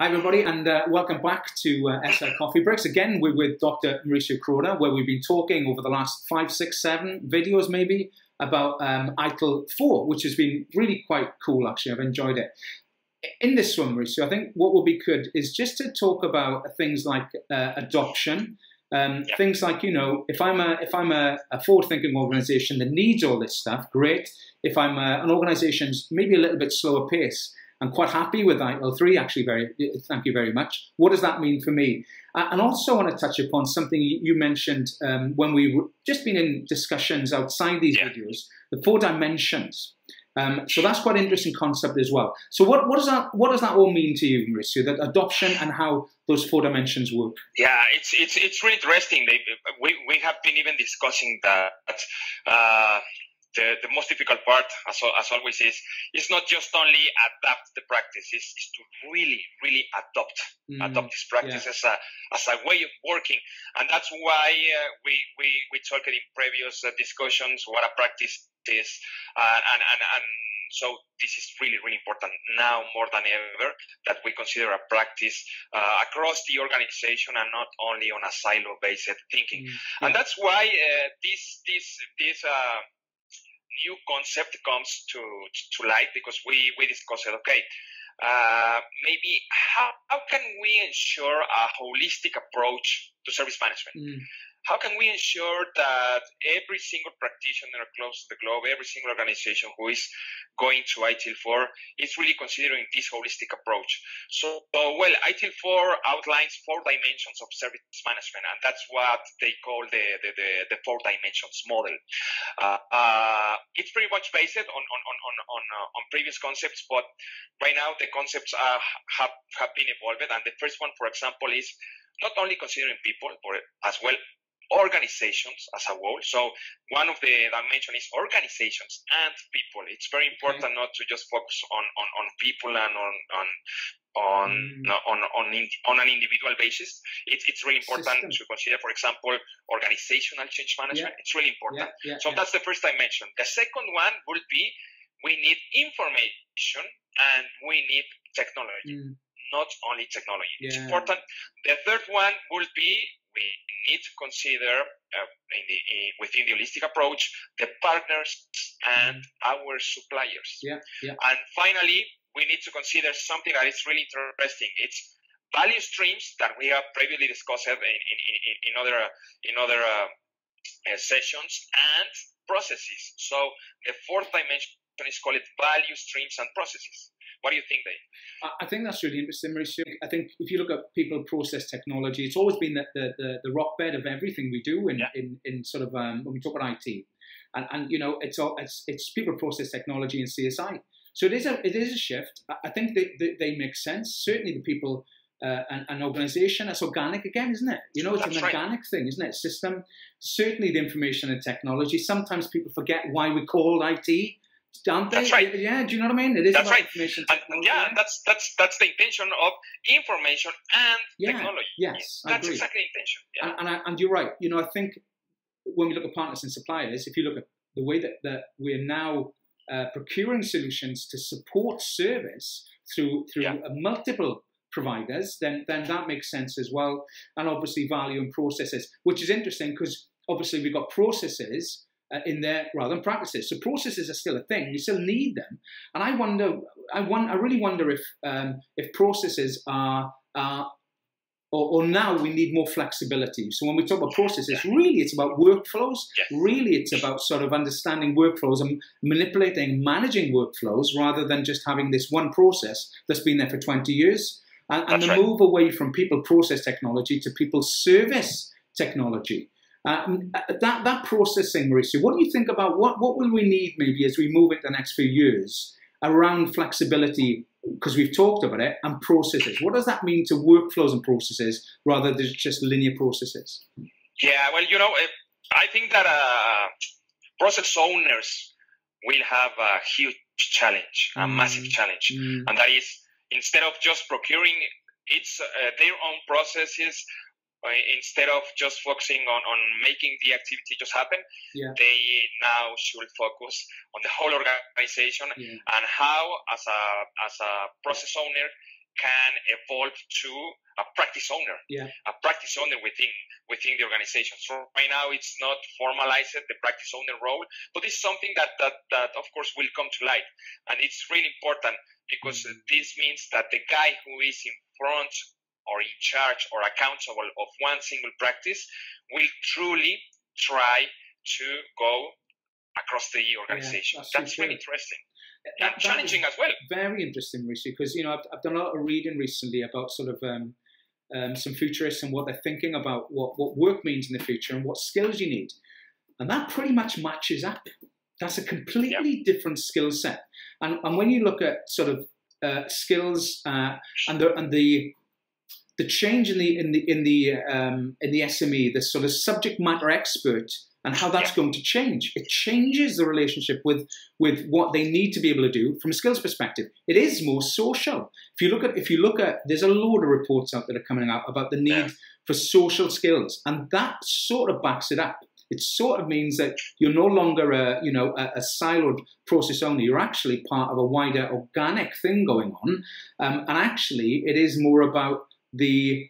Hi everybody, and welcome back to SI Coffee Breaks. Again, we're with Dr. Mauricio Corona, where we've been talking over the last 5, 6, 7 videos maybe about ITIL4, which has been really quite cool actually. I've enjoyed it. In this one, Mauricio, I think what will be good is just to talk about things like adoption, things like, you know, if I'm a forward-thinking organization that needs all this stuff, great. If I'm an organization's maybe a little bit slower pace, I'm quite happy with ITIL3, actually, thank you very much. What does that mean for me? And also want to touch upon something you mentioned when we've just been in discussions outside these videos, the 4 dimensions. So that's quite an interesting concept as well. So what does that all mean to you, Mauricio, that adoption and how those 4 dimensions work? Yeah, it's really interesting. We have been even discussing that. The most difficult part, as always, is not just only adapt the practice, is to really adopt this practice as a way of working, and that's why we talked in previous discussions what a practice is, and so this is really important now more than ever that we consider a practice across the organization and not only on a silo-based thinking, and that's why this new concept comes to light, because we discussed it. Okay, maybe how can we ensure a holistic approach to service management? How can we ensure that every single practitioner across the globe, every single organization who is going to ITIL4 is really considering this holistic approach? So well, ITIL4 outlines 4 dimensions of service management, and that's what they call the 4 dimensions model. It's pretty much based on previous concepts, but right now the concepts have been evolved, and the first one, for example, is not only considering people, but as well organizations as a whole. So one of the dimensions is organizations and people. It's very important not to just focus on people and on an individual basis. It's really important to consider, for example, organizational change management. It's really important. So that's the first dimension. The second one would be we need information and we need technology. Not only technology. It's important. The third one will be we need to consider within the holistic approach the partners and our suppliers. And finally, we need to consider something that is really interesting. It's value streams that we have previously discussed in other sessions, and processes. So the 4th dimension is called value streams and processes. What do you think, Dave? I think that's really interesting, Mauricio. I think if you look at people, process, technology, it's always been the rock bed of everything we do in sort of when we talk about IT, and you know it's people, process, technology, and CSI. So it is a shift. I think they make sense. Certainly, the people an organization, that's organic again, isn't it? You know, it's an organic thing, isn't it? System. Certainly, the information and technology. Sometimes people forget why we call IT. Don't they? That's right. Yeah, do you know what I mean? It is about information technology. And that's the intention of information and technology. Yes, that's exactly the intention. And you're right. You know, I think when we look at partners and suppliers, if you look at the way that we're now procuring solutions to support service through multiple providers, then that makes sense as well. And obviously value and processes, which is interesting because obviously we've got processes in there rather than practices. So processes are still a thing. We still need them. And I really wonder if processes are or now we need more flexibility. So when we talk about processes, really it's about workflows. Really it's about sort of understanding workflows and manipulating, managing workflows rather than just having this one process that's been there for 20 years. And the move away from people process technology to people service technology. That processing, Mauricio, what do you think about what will we need maybe as we move into the next few years around flexibility, because we've talked about it, and processes? What does that mean to workflows and processes rather than just linear processes? Yeah, well, you know, I think that process owners will have a huge challenge, a massive challenge, and that is instead of just procuring their own processes, instead of just focusing on making the activity just happen, they now should focus on the whole organization and how, as a process owner, can evolve to a practice owner, a practice owner within the organization. So right now it's not formalized, the practice owner role, but it's something that of course will come to light. And it's really important because this means that the guy who is in front or in charge or accountable of one single practice will truly try to go across the organization. That's really interesting. And challenging as well. Very interesting, Mauricio, because I've done a lot of reading recently about sort of some futurists and what they're thinking about what work means in the future and what skills you need, and that pretty much matches up. That's a completely different skill set, and when you look at sort of skills and the change in the SME, the sort of subject matter expert, and how that's going to change. It changes the relationship with what they need to be able to do from a skills perspective. It is more social. If you look at, there's a load of reports out that are coming out about the need for social skills, and that sort of backs it up. It sort of means that you're no longer a siloed process owner. You're actually part of a wider organic thing going on, and actually it is more about the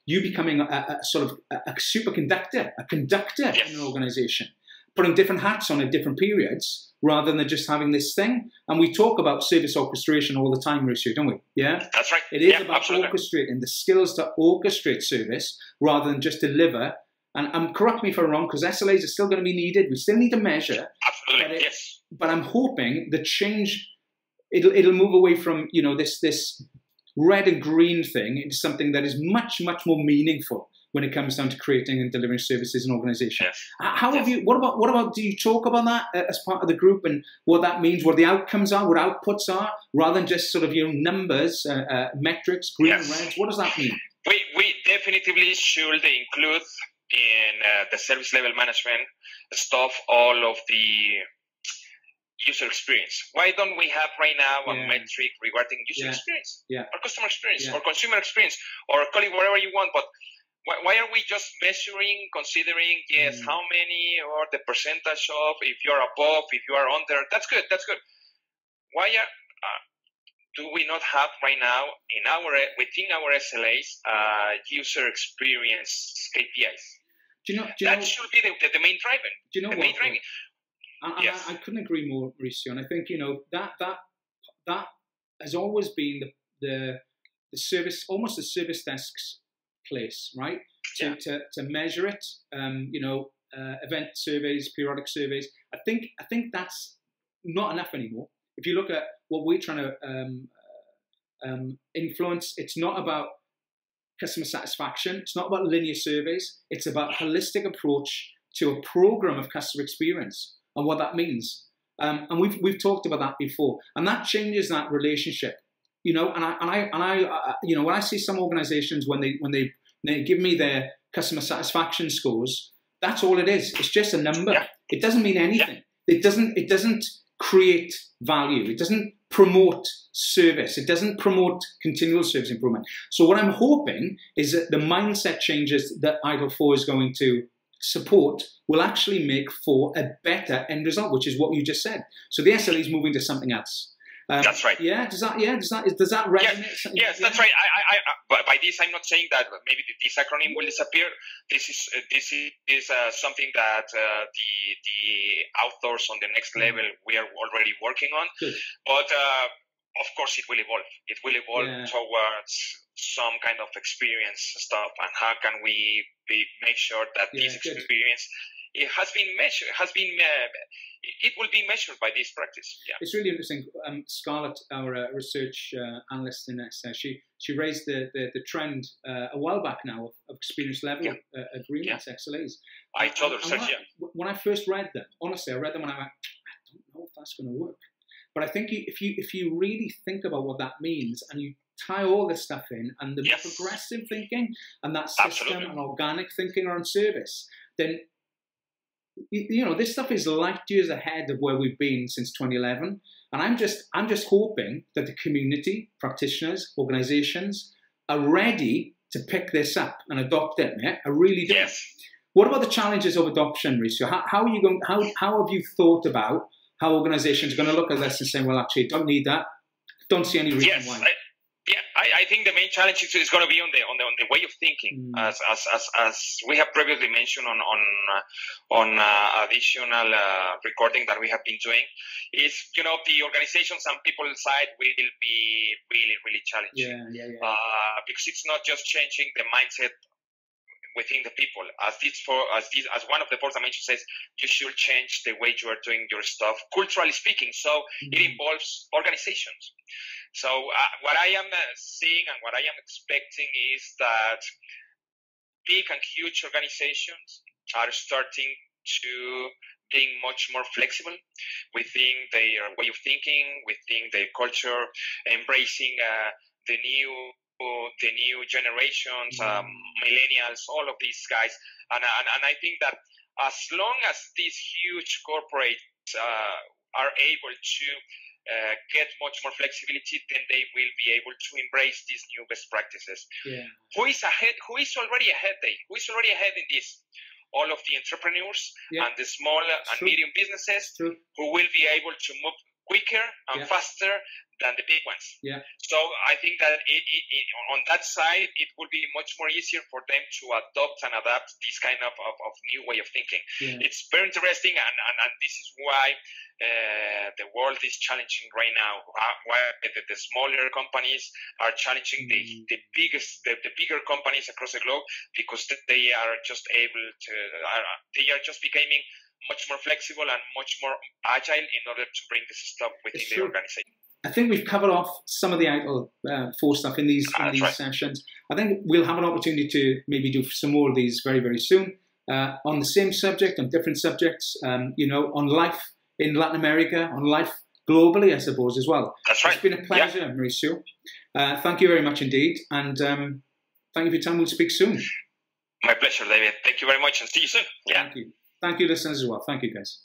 you becoming a sort of a superconductor, a conductor in an organization, putting different hats on at different periods rather than just having this thing. And we talk about service orchestration all the time, Mauricio, don't we? Yeah? That's right. It is about orchestrating, the skills to orchestrate service rather than just deliver. And correct me if I'm wrong, because SLAs are still going to be needed. We still need to measure. Absolutely, yes. But I'm hoping the change, it'll move away from, this red and green thing into something that is much, much more meaningful when it comes down to creating and delivering services in organizations. How have you? What about? Do you talk about that as part of the group and what that means, what the outcomes are, what outputs are, rather than just sort of numbers, metrics, green and reds? What does that mean? We definitely should include in the service level management stuff all of the user experience. Why don't we have right now a metric regarding user experience, or customer experience, or consumer experience, or call it whatever you want? But why are we just measuring, considering, how many, or the percentage of, if you're above, if you are under? That's good. That's good. Why do we not have right now within our SLAs user experience KPIs? That should be the main driver. Do you know what? I couldn't agree more, Mauricio. And I think that has always been the service, almost the service desk's place, right? To measure it. Event surveys, periodic surveys. I think that's not enough anymore. If you look at what we're trying to influence, it's not about customer satisfaction. It's not about linear surveys. It's about a holistic approach to a program of customer experience and what that means. And we've talked about that before, and that changes that relationship. And I when I see some organizations when they give me their customer satisfaction scores, that's all it is. It's just a number. It doesn't mean anything. It doesn't create value. It doesn't promote service. It doesn't promote continual service improvement. So what I'm hoping is that the mindset changes that ITIL4 is going to support will actually make for a better end result, which is what you just said. So the SLA is moving to something else. That's right. Does that resonate? Yes, that's right. By this, I'm not saying that maybe this acronym will disappear. This is something that the authors on the next level we are already working on. Good. But of course, it will evolve. It will evolve towards some kind of experience stuff. And how can we make sure that this experience it has been measured? It will be measured by this practice. Yeah. It's really interesting. Scarlett, our research analyst in SDI, she raised the trend a while back now of experience level agreements, XLAs. I told her, when I first read them, honestly, I read them and I went, I don't know if that's going to work. But I think if you really think about what that means and you tie all this stuff in and the progressive thinking and that system and organic thinking around service, then this stuff is light years ahead of where we've been since 2011. And I'm just hoping that the community, practitioners, organizations are ready to pick this up and adopt it. Yeah? I really do. Yes. What about the challenges of adoption, Mauricio? How are you going? How have you thought about how organizations are going to look at this and say, well, actually, don't need that. Don't see any reason why. Yeah, I think the main challenge is going to be on the way of thinking, as we have previously mentioned on additional recording that we have been doing. Is the organizations and people side will be really challenging. Because it's not just changing the mindset within the people, as one of the four dimensions says, you should change the way you are doing your stuff, culturally speaking. So it involves organizations. So what I am seeing and what I am expecting is that big and huge organizations are starting to being much more flexible within their way of thinking, within their culture, embracing the new generations, millennials, all of these guys. And I think that as long as these huge corporates are able to get much more flexibility, then they will be able to embrace these new best practices. Who is ahead? Who is already ahead? Who is already ahead in this? All of the entrepreneurs and the small and medium businesses who will be able to move quicker and faster than the big ones. So I think that on that side, it will be much more easier for them to adopt and adapt this kind of new way of thinking. It's very interesting, and this is why the world is challenging right now. Why the smaller companies are challenging the bigger companies across the globe, because they are just able to, they are just becoming much more flexible and much more agile in order to bring this stuff within the organization. I think we've covered off some of the ITIL4 stuff in these sessions. I think we'll have an opportunity to maybe do some more of these very soon on the same subject, on different subjects, on life in Latin America, on life globally, I suppose, as well. That's right. It's been a pleasure, Mauricio. Thank you very much indeed, and thank you for your time. We'll speak soon. My pleasure, David. Thank you very much, and see you soon. Thank you. Thank you, listeners, as well. Thank you, guys.